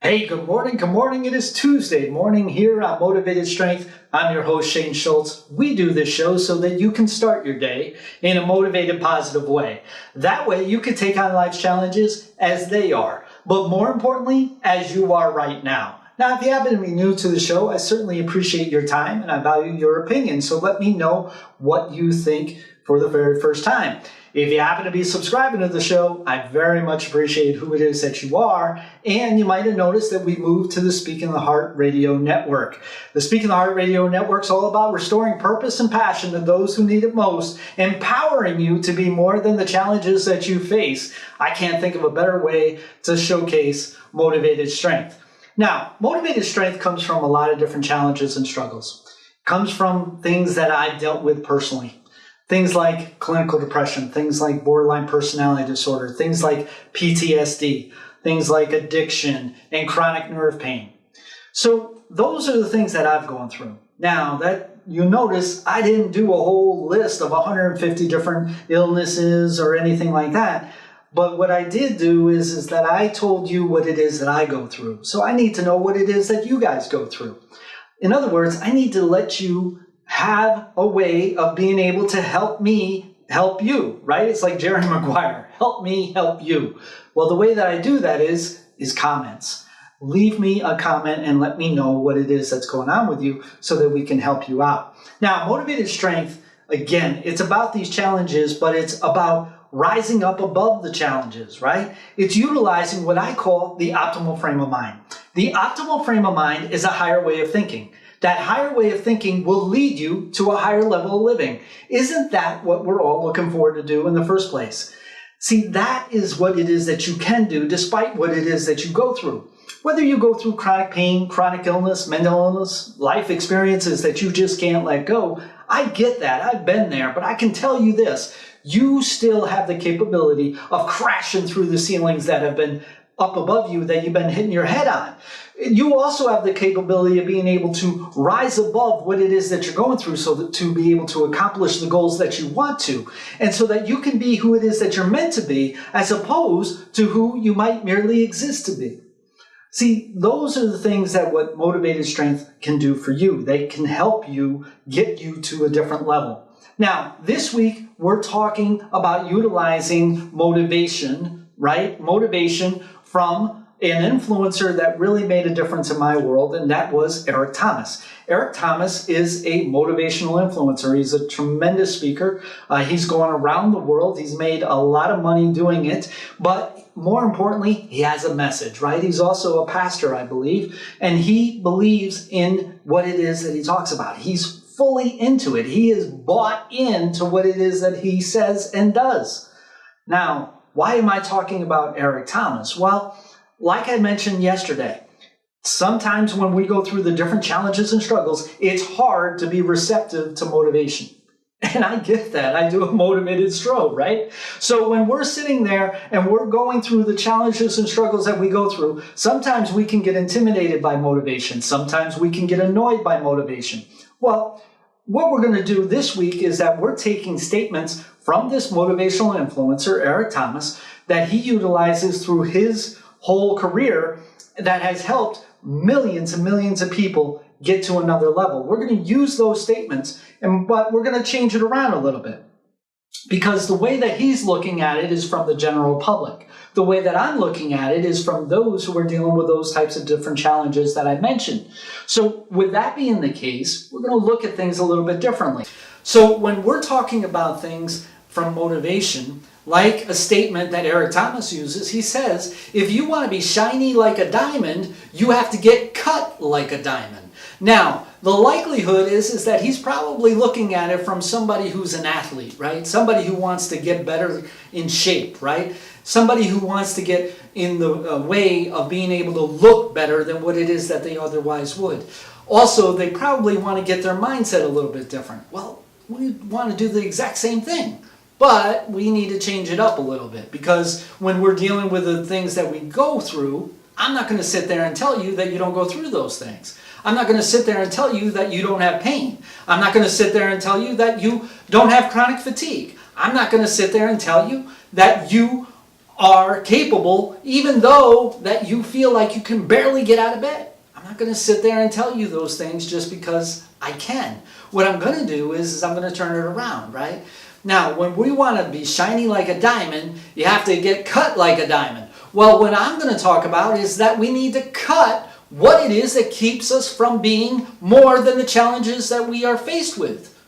Hey, good morning. Good morning. It is Tuesday morning here on Motivated Strength. I'm your host, Shane Schulz. We do this show so that you can start your day in a motivated, positive way. That way you can take on life's challenges as they are, but more importantly, as you are right now. Now, if you happen to be new to the show, I certainly appreciate your time and I value your opinion. So let me know what you think for the very first time. If you happen to be subscribing to the show, I very much appreciate who it is that you are. And you might have noticed that we moved to the Speaking the Heart Radio Network. The Speaking the Heart Radio Network is all about restoring purpose and passion to those who need it most, empowering you to be more than the challenges that you face. I can't think of a better way to showcase motivated strength. Now, motivated strength comes from a lot of different challenges and struggles. It comes from things that I've dealt with personally. Things like clinical depression, things like borderline personality disorder, things like PTSD, things like addiction and chronic nerve pain. So those are the things that I've gone through. Now that you notice, I didn't do a whole list of 150 different illnesses or anything like that. But what I did do is that I told you what it is that I go through. So I need to know what it is that you guys go through. In other words, I need to let you have a way of being able to help me help you, right? It's like Jerry Maguire, help me help you. Well, the way that I do that is comments. Leave me a comment and let me know what it is that's going on with you so that we can help you out. Now, motivated strength, again, it's about these challenges, but it's about rising up above the challenges, right? It's utilizing what I call the optimal frame of mind. The optimal frame of mind is a higher way of thinking. That higher way of thinking will lead you to a higher level of living. Isn't that what we're all looking forward to do in the first place? See, that is what it is that you can do despite what it is that you go through. Whether you go through chronic pain, chronic illness, mental illness, life experiences that you just can't let go, I get that. I've been there, but I can tell you this. You still have the capability of crashing through the ceilings that have been up above you that you've been hitting your head on. You also have the capability of being able to rise above what it is that you're going through so that to be able to accomplish the goals that you want to, and so that you can be who it is that you're meant to be as opposed to who you might merely exist to be. See, those are the things that what motivated strength can do for you. They can help you get you to a different level. Now, this week, we're talking about utilizing motivation, right? Motivation from an influencer that really made a difference in my world, and that was Eric Thomas. Eric Thomas is a motivational influencer. He's a tremendous speaker. He's gone around the world. He's made a lot of money doing it, but more importantly, he has a message, right? He's also a pastor, I believe, and he believes in what it is that he talks about. He's fully into it. He is bought into what it is that he says and does. Now, why am I talking about Eric Thomas? Well, like I mentioned yesterday, sometimes when we go through the different challenges and struggles, it's hard to be receptive to motivation. And I get that. I do a motivated stroke, right? So when we're sitting there and we're going through the challenges and struggles that we go through, sometimes we can get intimidated by motivation. Sometimes we can get annoyed by motivation. Well, what we're going to do this week is that we're taking statements from this motivational influencer, Eric Thomas, that he utilizes through his whole career that has helped millions and millions of people get to another level. We're going to use those statements, but we're going to change it around a little bit. Because the way that he's looking at it is from the general public. The way that I'm looking at it is from those who are dealing with those types of different challenges that I mentioned. So with that being the case, we're going to look at things a little bit differently. So when we're talking about things from motivation, like a statement that Eric Thomas uses, he says, if you want to be shiny like a diamond, you have to get cut like a diamond. Now, the likelihood is that he's probably looking at it from somebody who's an athlete, right? Somebody who wants to get better in shape, right? Somebody who wants to get in the way of being able to look better than what it is that they otherwise would. Also, they probably want to get their mindset a little bit different. Well, we want to do the exact same thing. But we need to change it up a little bit because when we're dealing with the things that we go through, I'm not going to sit there and tell you that you don't go through those things. I'm not going to sit there and tell you that you don't have pain. I'm not going to sit there and tell you that you don't have chronic fatigue. I'm not going to sit there and tell you that you are capable, even though that you feel like you can barely get out of bed. I'm not going to sit there and tell you those things just because I can. What I'm going to do is I'm going to turn it around, right? Now, when we want to be shiny like a diamond, you have to get cut like a diamond. Well, what I'm going to talk about is that we need to cut what it is that keeps us from being more than the challenges that we are faced with.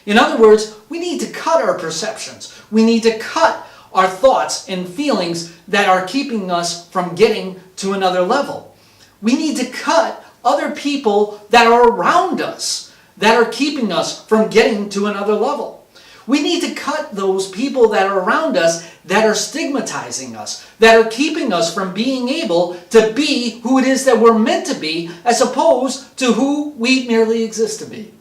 In other words, we need to cut our perceptions. We need to cut our thoughts and feelings that are keeping us from getting to another level. We need to cut other people that are around us that are keeping us from getting to another level. We need to cut those people that are around us that are stigmatizing us, that are keeping us from being able to be who it is that we're meant to be, as opposed to who we merely exist to be.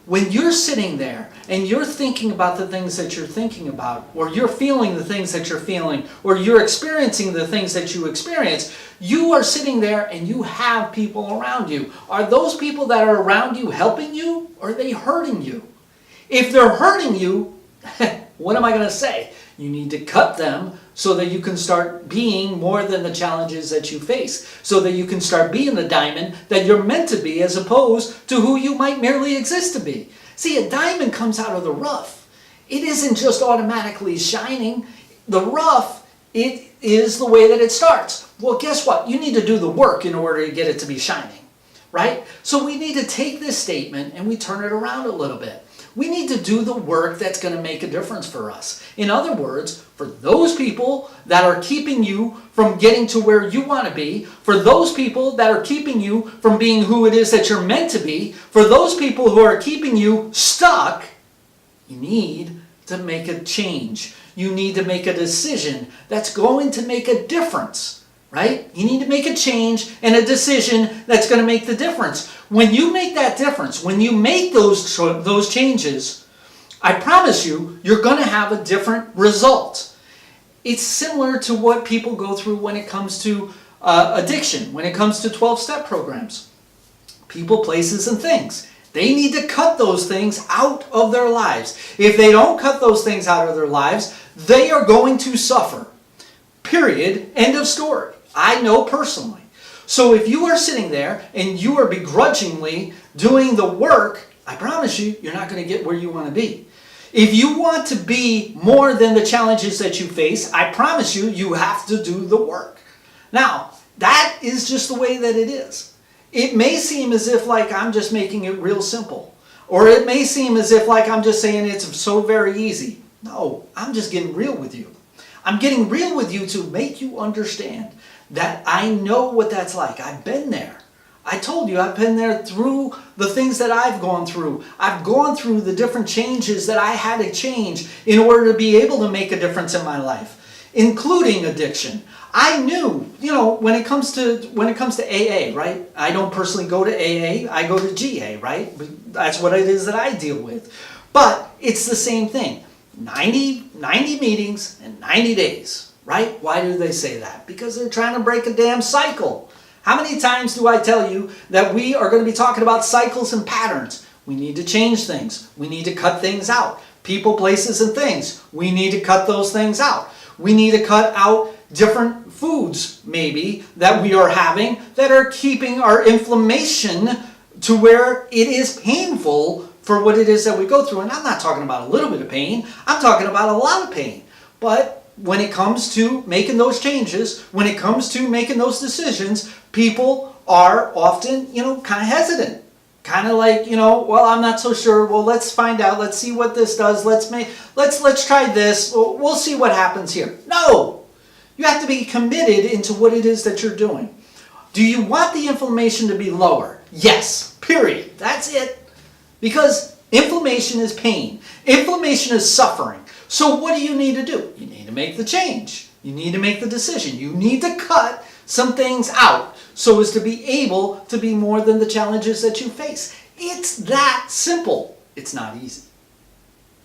When you're sitting there and you're thinking about the things that you're thinking about, or you're feeling the things that you're feeling, or you're experiencing the things that you experience, you are sitting there and you have people around you. Are those people that are around you helping you, or are they hurting you? If they're hurting you, what am I going to say? You need to cut them so that you can start being more than the challenges that you face. So that you can start being the diamond that you're meant to be, as opposed to who you might merely exist to be. See, a diamond comes out of the rough. It isn't just automatically shining. The rough, it is the way that it starts. Well, guess what? You need to do the work in order to get it to be shining, right? So we need to take this statement and we turn it around a little bit. We need to do the work that's going to make a difference for us. In other words, for those people that are keeping you from getting to where you want to be, for those people that are keeping you from being who it is that you're meant to be, for those people who are keeping you stuck, you need to make a change. You need to make a decision that's going to make a difference, right? You need to make a change and a decision that's going to make the difference. When you make that difference, when you make those changes, I promise you, you're going to have a different result. It's similar to what people go through when it comes to addiction, when it comes to 12-step programs. People, places, and things. They need to cut those things out of their lives. If they don't cut those things out of their lives, they are going to suffer. Period. End of story. I know personally. So if you are sitting there and you are begrudgingly doing the work, I promise you, you're not going to get where you want to be. If you want to be more than the challenges that you face, I promise you, you have to do the work. Now, that is just the way that it is. It may seem as if like I'm just making it real simple. Or it may seem as if like I'm just saying it's so very easy. No, I'm just getting real with you. I'm getting real with you to make you understand that I know what that's like. I've been there. I told you I've been there through the things that I've gone through. I've gone through the different changes that I had to change in order to be able to make a difference in my life, including addiction. I knew, when it comes to AA, right? I don't personally go to AA, I go to GA, right? That's what it is that I deal with. But it's the same thing. 90 meetings in 90 days, right? Why do they say that? Because they're trying to break a damn cycle. How many times do I tell you that we are going to be talking about cycles and patterns? We need to change things. We need to cut things out. People, places, and things. We need to cut those things out. We need to cut out different foods, maybe, that we are having that are keeping our inflammation to where it is painful for what it is that we go through. And I'm not talking about a little bit of pain. I'm talking about a lot of pain. But when it comes to making those changes, when it comes to making those decisions, people are often, kind of hesitant. Kind of like, well, I'm not so sure. Well, let's find out. Let's see what this does. Let's try this. We'll see what happens here. No! You have to be committed into what it is that you're doing. Do you want the inflammation to be lower? Yes. Period. That's it. Because inflammation is pain. Inflammation is suffering. So what do you need to do? You need to make the change. You need to make the decision. You need to cut some things out so as to be able to be more than the challenges that you face. It's that simple. It's not easy.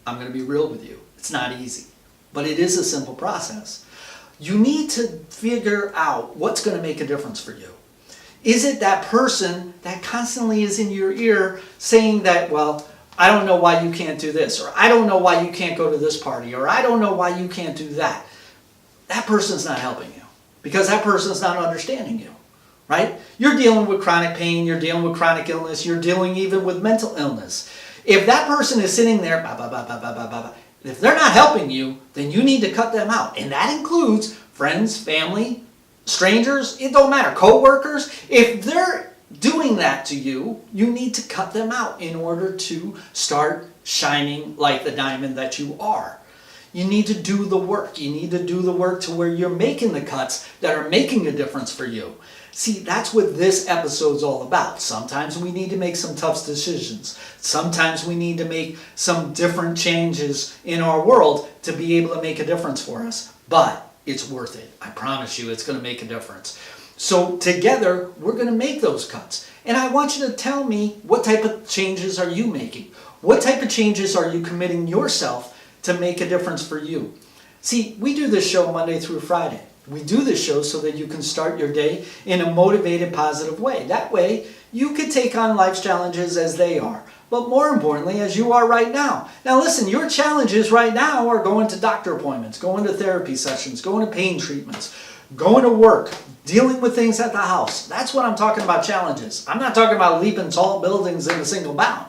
I'm going to be real with you. It's not easy. But it is a simple process. You need to figure out what's going to make a difference for you. Is it that person that constantly is in your ear saying that, well, I don't know why you can't do this, or I don't know why you can't go to this party, or I don't know why you can't do that? that person's not helping you because that person's not understanding you, right? You're dealing with chronic pain, you're dealing with chronic illness, you're dealing even with mental illness. If that person is sitting there, if they're not helping you, then you need to cut them out. And that includes friends, family, strangers, it don't matter, co-workers. If they're doing that to you, you need to cut them out in order to start shining like the diamond that you are. You need to do the work. You need to do the work to where you're making the cuts that are making a difference for you. See, that's what this episode's all about. Sometimes we need to make some tough decisions. Sometimes we need to make some different changes in our world to be able to make a difference for us. But it's worth it. I promise you it's going to make a difference. So together, we're going to make those cuts. And I want you to tell me, what type of changes are you making? What type of changes are you committing yourself to make a difference for you? See, we do this show Monday through Friday. We do this show so that you can start your day in a motivated, positive way. That way, you can take on life's challenges as they are, but more importantly, as you are right now. Now listen, your challenges right now are going to doctor appointments, going to therapy sessions, going to pain treatments, going to work, dealing with things at the house. That's what I'm talking about, challenges. I'm not talking about leaping tall buildings in a single bound.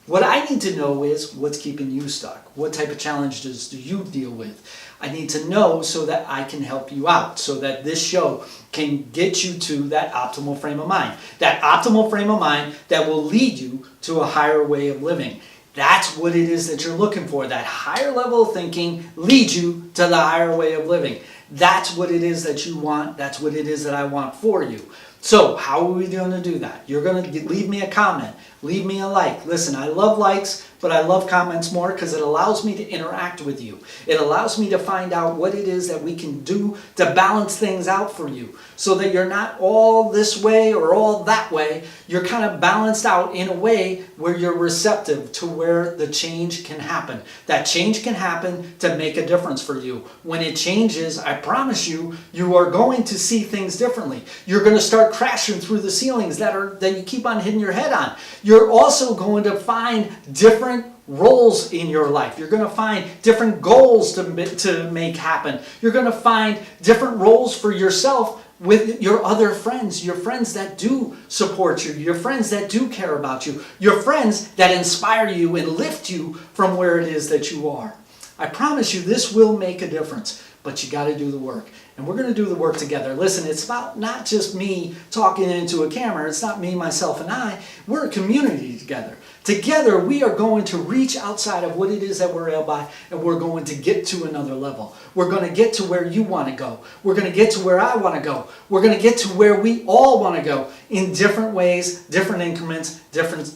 What I need to know is what's keeping you stuck. What type of challenges do you deal with? I need to know so that I can help you out, so that this show can get you to that optimal frame of mind. That optimal frame of mind that will lead you to a higher way of living. That's what it is that you're looking for. That higher level of thinking leads you to the higher way of living. That's what it is that you want. That's what it is that I want for you. So how are we going to do that? You're going to leave me a comment. Leave me a like. Listen, I love likes, but I love comments more because it allows me to interact with you. It allows me to find out what it is that we can do to balance things out for you so that you're not all this way or all that way. You're kind of balanced out in a way where you're receptive to where the change can happen. That change can happen to make a difference for you. When it changes, I promise you, you are going to see things differently. You're going to start crashing through the ceilings that you keep on hitting your head on. You're also going to find different roles in your life. You're going to find different goals to make happen. You're going to find different roles for yourself with your other friends, your friends that do support you, your friends that do care about you, your friends that inspire you and lift you from where it is that you are. I promise you this will make a difference, but you got to do the work. And we're going to do the work together. Listen, it's about not just me talking into a camera. It's not me, myself, and I. We're a community together. Together, we are going to reach outside of what it is that we're able by, and we're going to get to another level. We're going to get to where you want to go. We're going to get to where I want to go. We're going to get to where we all want to go in different ways, different increments, different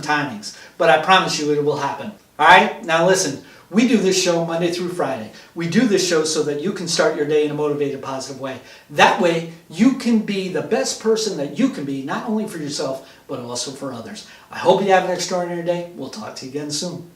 timings. But I promise you it will happen. All right? Now listen. We do this show Monday through Friday. We do this show so that you can start your day in a motivated, positive way. That way, you can be the best person that you can be, not only for yourself, but also for others. I hope you have an extraordinary day. We'll talk to you again soon.